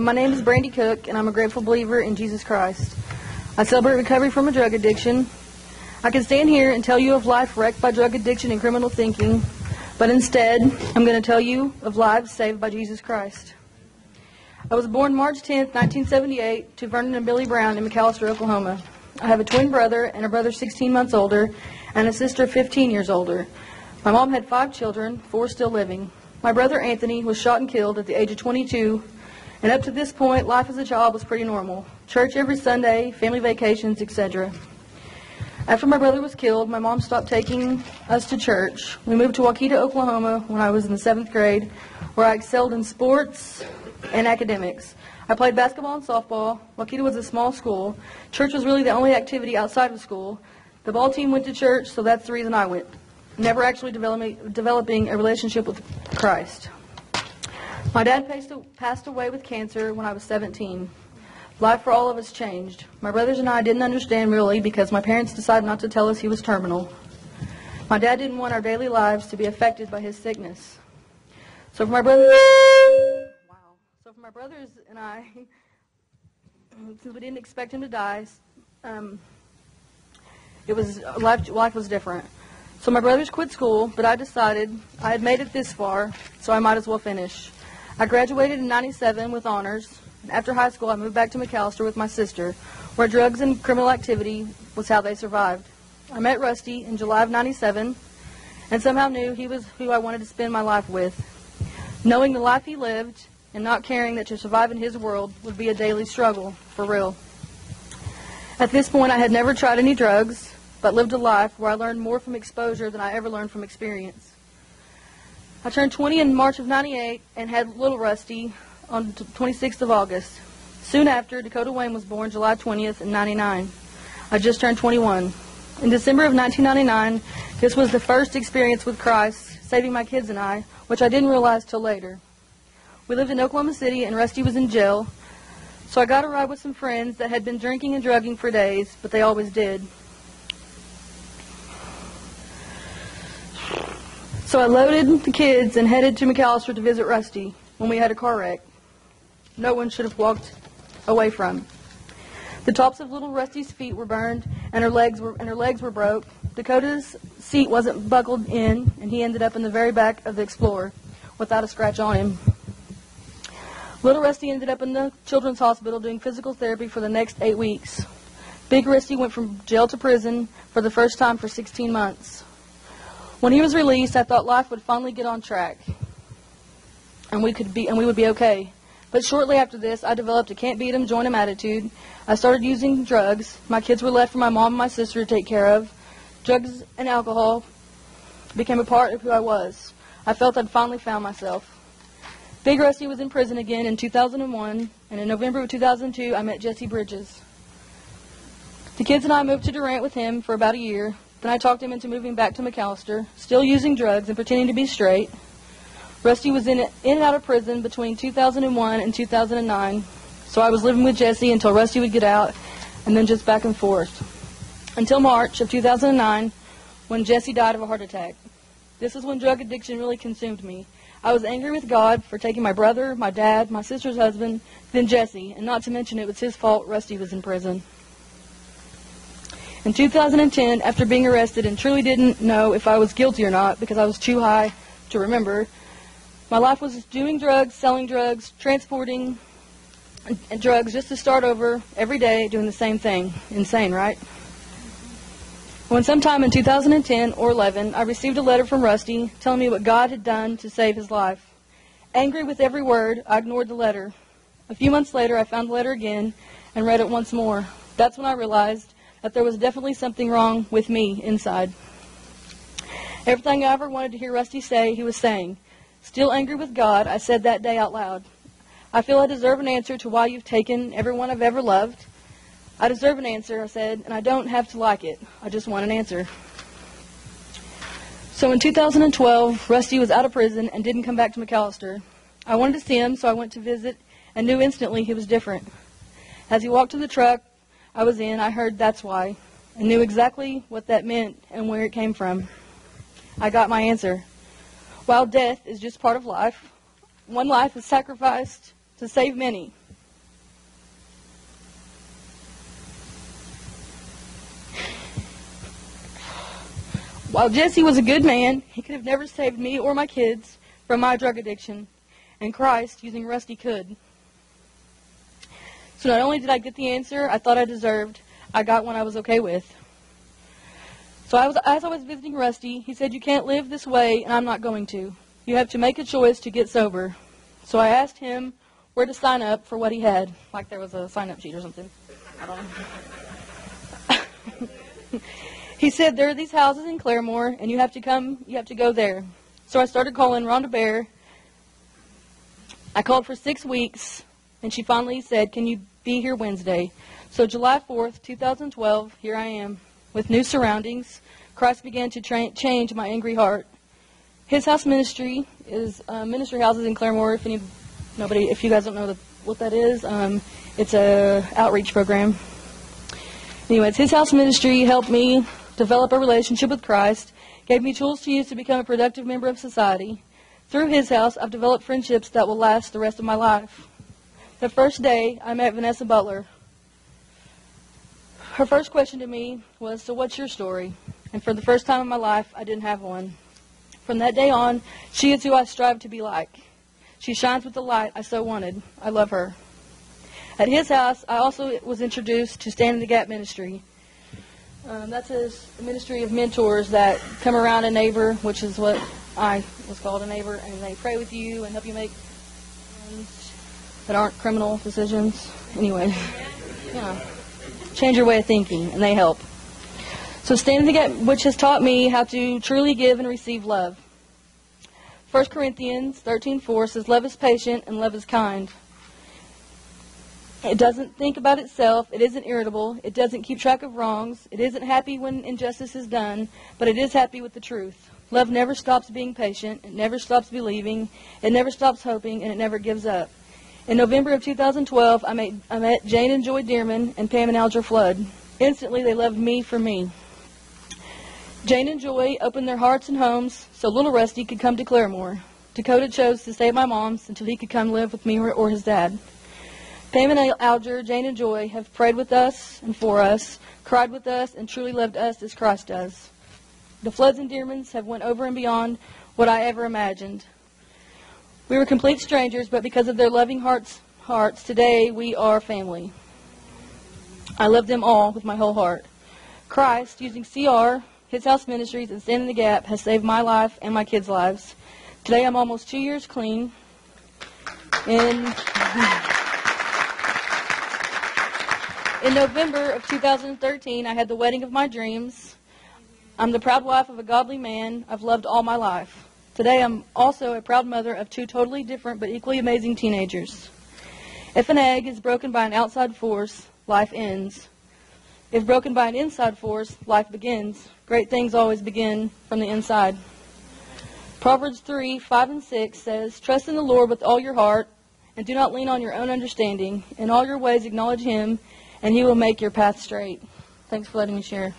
My name is Brandy Cook, and I'm a grateful believer in Jesus Christ. I celebrate recovery from a drug addiction. I can stand here and tell you of life wrecked by drug addiction and criminal thinking, but instead, I'm going to tell you of lives saved by Jesus Christ. I was born March 10, 1978, to Vernon and Billy Brown in McAlester, Oklahoma. I have a twin brother and a brother 16 months older and a sister 15 years older. My mom had 5 children, 4 still living. My brother Anthony was shot and killed at the age of 22, and up to this point, life as a child was pretty normal. Church every Sunday, family vacations, etc. After my brother was killed, my mom stopped taking us to church. We moved to Waukeeta, Oklahoma when I was in the 7th grade, where I excelled in sports and academics. I played basketball and softball. Waukeeta was a small school. Church was really the only activity outside of school. The ball team went to church, so that's the reason I went. Never actually developing a relationship with Christ. My dad passed away with cancer when I was 17. Life for all of us changed. My brothers and I didn't understand really because my parents decided not to tell us he was terminal. My dad didn't want our daily lives to be affected by his sickness. So for my brothers and I, since we didn't expect him to die, life was different. So my brothers quit school, but I decided I had made it this far, so I might as well finish. I graduated in '97 with honors. After high school, I moved back to McAlester with my sister, where drugs and criminal activity was how they survived. I met Rusty in July of '97 and somehow knew he was who I wanted to spend my life with. Knowing the life he lived and not caring that to survive in his world would be a daily struggle, for real. At this point, I had never tried any drugs, but lived a life where I learned more from exposure than I ever learned from experience. I turned 20 in March of '98 and had little Rusty on the 26th of August. Soon after, Dakota Wayne was born July 20th in '99. I just turned 21. In December of 1999, this was the first experience with Christ, saving my kids and I, which I didn't realize till later. We lived in Oklahoma City, and Rusty was in jail, so I got a ride with some friends that had been drinking and drugging for days, but they always did. So I loaded the kids and headed to McAlester to visit Rusty when we had a car wreck no one should have walked away from. The tops of little Rusty's feet were burned, and her legs were broke. Dakota's seat wasn't buckled in, and he ended up in the very back of the Explorer without a scratch on him. Little Rusty ended up in the children's hospital doing physical therapy for the next 8 weeks. Big Rusty went from jail to prison for the first time for 16 months. When he was released, I thought life would finally get on track, and we would be okay. But shortly after this, I developed a can't beat him, join him attitude. I started using drugs. My kids were left for my mom and my sister to take care of. Drugs and alcohol became a part of who I was. I felt I'd finally found myself. Big Rusty was in prison again in 2001, and in November of 2002, I met Jesse Bridges. The kids and I moved to Durant with him for about a year. Then I talked him into moving back to McAlester, still using drugs and pretending to be straight. Rusty was in and out of prison between 2001 and 2009, so I was living with Jesse until Rusty would get out, and then just back and forth. Until March of 2009, when Jesse died of a heart attack. This is when drug addiction really consumed me. I was angry with God for taking my brother, my dad, my sister's husband, then Jesse, and not to mention it was his fault Rusty was in prison. In 2010, after being arrested and truly didn't know if I was guilty or not because I was too high to remember, my life was doing drugs, selling drugs, transporting drugs just to start over every day doing the same thing. Insane, right? When sometime in 2010 or 11, I received a letter from Rusty telling me what God had done to save his life. Angry with every word, I ignored the letter. A few months later, I found the letter again and read it once more. That's when I realized that there was definitely something wrong with me inside. Everything I ever wanted to hear Rusty say, he was saying. Still angry with God, I said that day out loud, I feel I deserve an answer to why you've taken everyone I've ever loved. I deserve an answer, I said, and I don't have to like it. I just want an answer. So in 2012, Rusty was out of prison and didn't come back to McAlester. I wanted to see him, so I went to visit and knew instantly he was different. As he walked to the truck I was in, I heard "that's why," and knew exactly what that meant and where it came from. I got my answer. While death is just part of life, one life is sacrificed to save many. While Jesse was a good man, he could have never saved me or my kids from my drug addiction, and Christ, using Rusty, could. So not only did I get the answer I thought I deserved, I got one I was okay with. So as I was visiting Rusty, he said, "You can't live this way, and I'm not going to. You have to make a choice to get sober." So I asked him where to sign up for what he had, like there was a sign-up sheet or something. I don't know. He said, "There are these houses in Claremore, and you have to go there." So I started calling Rhonda Bear. I called for 6 weeks, and she finally said, "Can you be here Wednesday?" So July 4th, 2012, here I am. With new surroundings, Christ began to change my angry heart. His house ministry is ministry houses in Claremore. If you guys don't know what that is, it's a outreach program. Anyways, his house ministry helped me develop a relationship with Christ, gave me tools to use to become a productive member of society. Through his house, I've developed friendships that will last the rest of my life. The first day, I met Vanessa Butler. Her first question to me was, "So what's your story?" And for the first time in my life, I didn't have one. From that day on, she is who I strive to be like. She shines with the light I so wanted. I love her. At his house, I also was introduced to Stand in the Gap ministry. That's a ministry of mentors that come around a neighbor, which is what I was called, a neighbor, and they pray with you and help you make decisions that aren't criminal decisions. Anyway, change your way of thinking, and they help. So Stand in the Gap, which has taught me how to truly give and receive love. 1 Corinthians 13:4 says, "Love is patient and love is kind. It doesn't think about itself. It isn't irritable. It doesn't keep track of wrongs. It isn't happy when injustice is done, but it is happy with the truth. Love never stops being patient. It never stops believing. It never stops hoping, and it never gives up." In November of 2012, I met Jane and Joy Dearman and Pam and Alger Flood. Instantly, they loved me for me. Jane and Joy opened their hearts and homes so little Rusty could come to Claremore. Dakota chose to stay at my mom's until he could come live with me or his dad. Pam and Alger, Jane and Joy have prayed with us and for us, cried with us, and truly loved us as Christ does. The Floods and Dearmans have went over and beyond what I ever imagined. We were complete strangers, but because of their loving hearts, today we are family. I love them all with my whole heart. Christ, using CR, His House Ministries, and Stand in the Gap, has saved my life and my kids' lives. Today I'm almost 2 years clean. In November of 2013, I had the wedding of my dreams. I'm the proud wife of a godly man I've loved all my life. Today I'm also a proud mother of 2 totally different but equally amazing teenagers. If an egg is broken by an outside force, life ends. If broken by an inside force, life begins. Great things always begin from the inside. Proverbs 3:5-6 says, "Trust in the Lord with all your heart, and do not lean on your own understanding. In all your ways acknowledge Him, and He will make your path straight." Thanks for letting me share.